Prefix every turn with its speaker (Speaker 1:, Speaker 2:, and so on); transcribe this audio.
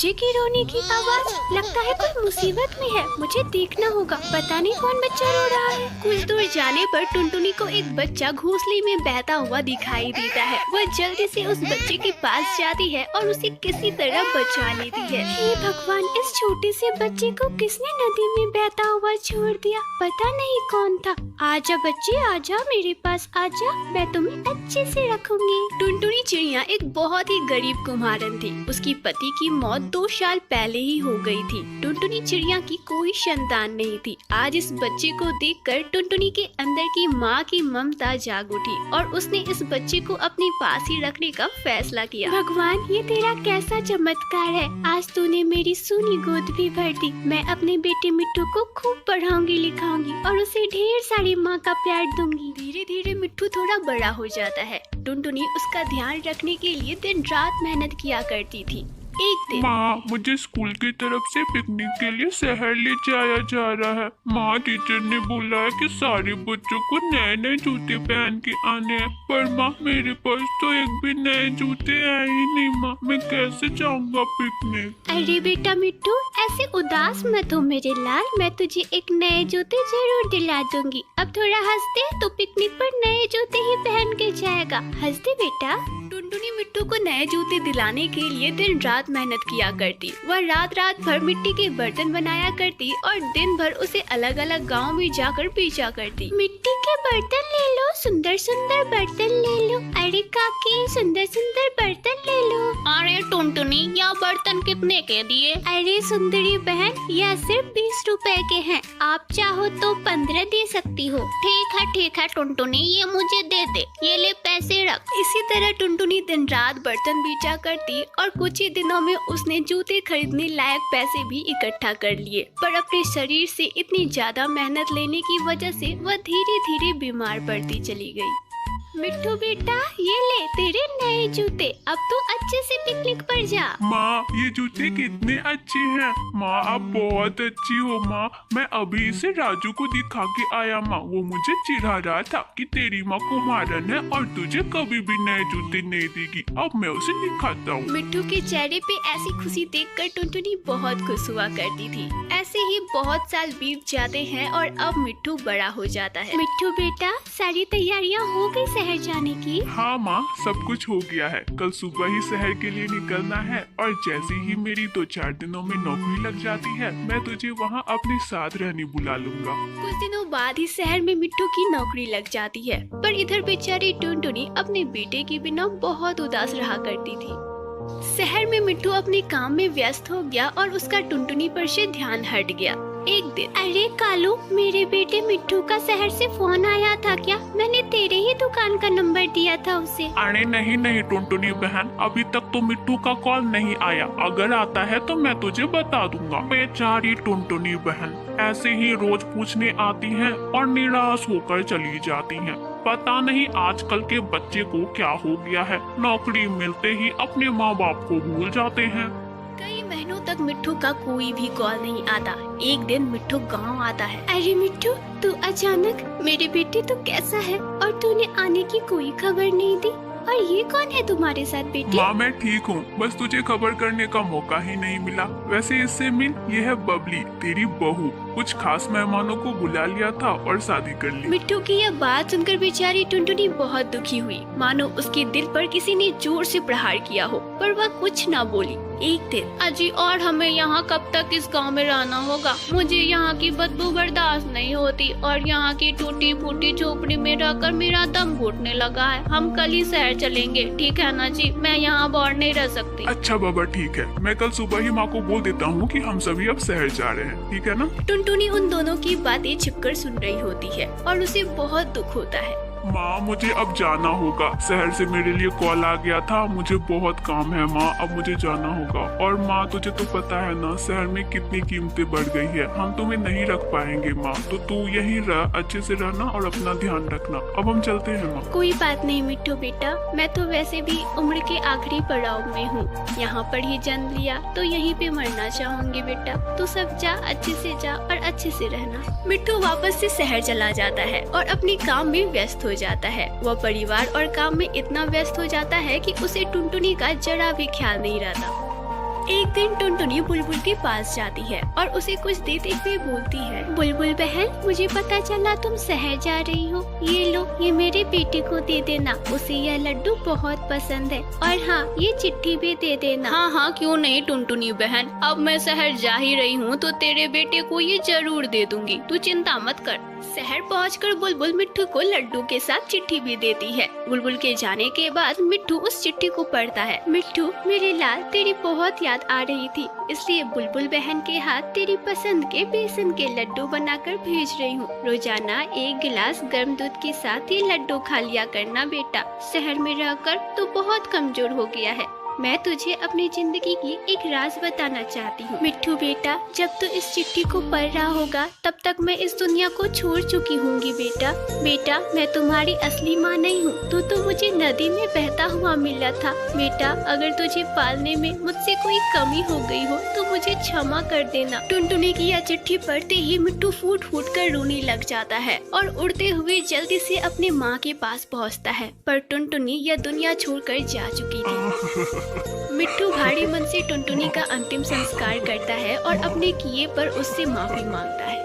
Speaker 1: बच्चे की रोने की आवाज, लगता है कोई मुसीबत में है, मुझे देखना होगा, पता नहीं कौन बच्चा रो रहा है। कुछ दूर जाने पर टुनटुनी को एक बच्चा घोंसले में बहता हुआ दिखाई देता है। वह जल्दी से उस बच्चे के पास जाती है और उसे किसी तरह बचा लेती है। हे भगवान, इस छोटे से बच्चे को किसने नदी में बहता हुआ छोड़ दिया, पता नहीं कौन था। आजा बच्चे, आजा मेरे पास आजा, मैं तुम्हें अच्छे से रखूंगी। टुनटुनी चिड़िया एक बहुत ही गरीब कुम्हारन थी। उसकी पति की मौत 2 साल पहले ही हो गई थी। टुनटुनी चिड़िया की कोई संतान नहीं थी। आज इस बच्चे को देखकर टुनटुनी के अंदर की माँ की ममता जाग उठी और उसने इस बच्चे को अपने पास ही रखने का फैसला किया। भगवान, ये तेरा कैसा चमत्कार है, आज तूने मेरी सूनी गोद भी भर दी। मैं अपने बेटे मिट्टू को खूब पढ़ाऊंगी लिखाऊंगी और उसे ढेर सारी माँ का प्यार दूंगी। धीरे धीरे मिट्टू थोड़ा बड़ा हो जाता है। टुनटुनी उसका ध्यान रखने के लिए दिन रात मेहनत किया करती थी। एक दिन,
Speaker 2: माँ, मुझे स्कूल की तरफ से पिकनिक के लिए शहर ले जाया जा रहा है। माँ, टीचर ने बोला है कि सारे बच्चों को नए नए जूते पहन के आने हैं, पर माँ मेरे पास तो एक भी नए जूते है ही नहीं। माँ, मैं कैसे जाऊँगा पिकनिक?
Speaker 1: अरे बेटा मिट्टू, ऐसे उदास मत हो मेरे लाल, मैं तुझे एक नए जूते जरूर दिला दूंगी। अब थोड़ा हंस दे तो पिकनिक पर नए जूते ही पहन के जाएगा। हंस दे बेटा। टुनटुनी मिट्टू को नए जूते दिलाने के लिए दिन रात मेहनत किया करती। वह रात रात भर मिट्टी के बर्तन बनाया करती और दिन भर उसे अलग अलग गाँव में जाकर बेचा करती। मिट्टी के बर्तन ले लो, सुंदर सुंदर बर्तन ले लो। अरे काकी, सुंदर सुंदर बर्तन ले लो।
Speaker 3: अरे टुनटुनी, यह बर्तन कितने के दिए?
Speaker 1: अरे सुंदरी बहन, यह सिर्फ 20 रुपए के हैं, आप चाहो तो 15 दे सकती हो।
Speaker 3: ठीक है टुनटुनी, ये मुझे दे दे, ये ले पैसे रख।
Speaker 1: इसी तरह टुनटुनी दिन रात बर्तन बेचा करती और कुछ ही दिनों में उसने जूते खरीदने लायक पैसे भी इकट्ठा कर लिए। पर अपने शरीर से इतनी ज्यादा मेहनत लेने की वजह से वह धीरे धीरे बीमार पड़ती चली गई। मिट्टू बेटा, ये ले तेरे नए जूते, अब तू अच्छे से पिकनिक पर जा।
Speaker 2: माँ, ये जूते कितने अच्छे हैं। माँ, आप बहुत अच्छी हो। माँ, मैं अभी इसे राजू को दिखा के आया। माँ, वो मुझे चिढ़ा रहा था कि तेरी माँ कुम्हारन है और तुझे कभी भी नए जूते नहीं देगी। अब मैं उसे दिखाता हूँ।
Speaker 1: मिट्टू के चेहरे पे ऐसी खुशी देखकर टुनटुनी बहुत खुश हुआ करती थी। ऐसे ही बहुत साल बीत जाते हैं और अब मिट्टू बड़ा हो जाता है। मिट्टू बेटा, सारी तैयारियाँ हो गई शहर जाने की?
Speaker 2: हाँ माँ, सब कुछ हो गया है। कल सुबह ही शहर के लिए निकलना है और जैसे ही मेरी 2-4 दिनों में नौकरी लग जाती है, मैं तुझे वहाँ अपने साथ रहने बुला लूँगा।
Speaker 1: कुछ दिनों बाद ही शहर में मिट्टू की नौकरी लग जाती है, पर इधर बेचारी टुनटुनी अपने बेटे के बिना बहुत उदास रहा करती थी। शहर में मिट्टू अपने काम में व्यस्त हो गया और उसका टुनटुनी पर से ध्यान हट गया। एक दिन, अरे कालू, मेरे बेटे मिट्टू का शहर से फोन आया था क्या? मैंने तेरे ही दुकान का नंबर दिया था उसे।
Speaker 2: अरे नहीं टुनटुनी बहन, अभी तक तो मिट्टू का कॉल नहीं आया। अगर आता है तो मैं तुझे बता दूंगा। बेचारी टुनटुनी बहन ऐसे ही रोज पूछने आती है और निराश होकर चली जाती है। पता नहीं आजकल के बच्चे को क्या हो गया है, नौकरी मिलते ही अपने माँ बाप को भूल जाते हैं।
Speaker 1: कई महीनों तक मिट्टू का कोई भी कॉल नहीं आता। एक दिन मिट्टू गांव आता है। अरे मिट्टू, तू अचानक, मेरे बेटे तू कैसा है और तूने आने की कोई खबर नहीं दी? और ये कौन है तुम्हारे साथ बेटे?
Speaker 2: माँ, मैं ठीक हूँ, बस तुझे खबर करने का मौका ही नहीं मिला। वैसे इससे मिल, ये है बबली, तेरी बहू। कुछ खास मेहमानों को बुला लिया था और शादी कर ली।
Speaker 1: मिट्टू की यह बात सुनकर बेचारी टुनटुनी बहुत दुखी हुई, मानो उसके दिल पर किसी ने जोर से प्रहार किया हो, पर वह कुछ न बोली। एक दिन,
Speaker 3: अजी, और हमें यहाँ कब तक इस गांव में रहना होगा? मुझे यहाँ की बदबू बर्दाश्त नहीं होती और यहाँ की टूटी फूटी झोपड़ी में रहकर मेरा दम घुटने लगा है। हम कल ही शहर चलेंगे, ठीक है ना जी? मैं यहाँ और नहीं रह सकती।
Speaker 2: अच्छा बाबा, ठीक है, मैं कल सुबह ही माँ को बोल देता हूँ कि हम सभी अब शहर जा रहे हैं, ठीक है ना?
Speaker 1: टुनटुनी उन दोनों की बातें छिपकर सुन रही होती है और उसे बहुत दुख होता है।
Speaker 2: माँ, मुझे अब जाना होगा। शहर से मेरे लिए कॉल आ गया था, मुझे बहुत काम है माँ, अब मुझे जाना होगा। और माँ, तुझे तो पता है ना, शहर में कितनी कीमतें बढ़ गई है, हम तुम्हें नहीं रख पाएंगे माँ, तो तू यहीं रह, अच्छे से रहना और अपना ध्यान रखना। अब हम चलते हैं माँ।
Speaker 1: कोई बात नहीं मिट्टू बेटा, मैं तो वैसे भी उम्र के आखिरी पड़ाव में हूँ। यहाँ पर ही जन्म लिया तो यहीं पे मरना चाहूंगी बेटा। तू सब जा, अच्छे से जा और अच्छे से रहना। मिट्टू वापस से शहर चला जाता है और अपने काम में व्यस्त हो जाता है। वह परिवार और काम में इतना व्यस्त हो जाता है कि उसे टुनटुनी का जरा भी ख्याल नहीं रहता। एक दिन टुनटुनी बुलबुल के पास जाती है और उसे कुछ देते हुए बोलती है, बुलबुल बहन, मुझे पता चला तुम शहर जा रही हो। ये लो, ये मेरे बेटे को दे देना, उसे यह लड्डू बहुत पसंद है। और हाँ, ये चिट्ठी भी दे देना।
Speaker 3: हाँ हाँ, क्यों नहीं टुनटुनी बहन, अब मैं शहर जा ही रही हूँ तो तेरे बेटे को ये जरूर दे दूंगी, तू चिंता मत कर।
Speaker 1: शहर पहुंचकर बुलबुल मिट्ठू को लड्डू के साथ चिट्ठी भी देती है। बुलबुल के जाने के बाद मिट्ठू उस चिट्ठी को पढ़ता है। मिट्ठू मेरे लाल, तेरी बहुत याद आ रही थी, इसलिए बुलबुल बहन के हाथ तेरी पसंद के बेसन के लड्डू बनाकर भेज रही हूँ। रोजाना 1 गिलास गर्म दूध के साथ ये लड्डू खा लिया करना बेटा। शहर में रहकर तो बहुत कमजोर हो गया है। मैं तुझे अपनी जिंदगी की एक राज बताना चाहती हूँ। मिट्ठू बेटा, जब तू इस चिट्ठी को पढ़ रहा होगा तब तक मैं इस दुनिया को छोड़ चुकी होंगी बेटा। बेटा, मैं तुम्हारी असली माँ नहीं हूँ, तू तो मुझे नदी में बहता हुआ मिला था। बेटा, अगर तुझे पालने में मुझसे कोई कमी हो गई हो तो मुझे क्षमा कर देना। टुनटुनी की यह चिट्ठी पढ़ते ही मिट्ठू फूट फूट कर रोने लग जाता है और उड़ते हुए जल्दी से अपने माँ के पास पहुँचता है। पर टुनटुनी यह दुनिया छोड़कर जा चुकी थी। मिट्ठू भारी मन से टुनटुनी का अंतिम संस्कार करता है और अपने किए पर उससे माफी मांगता है।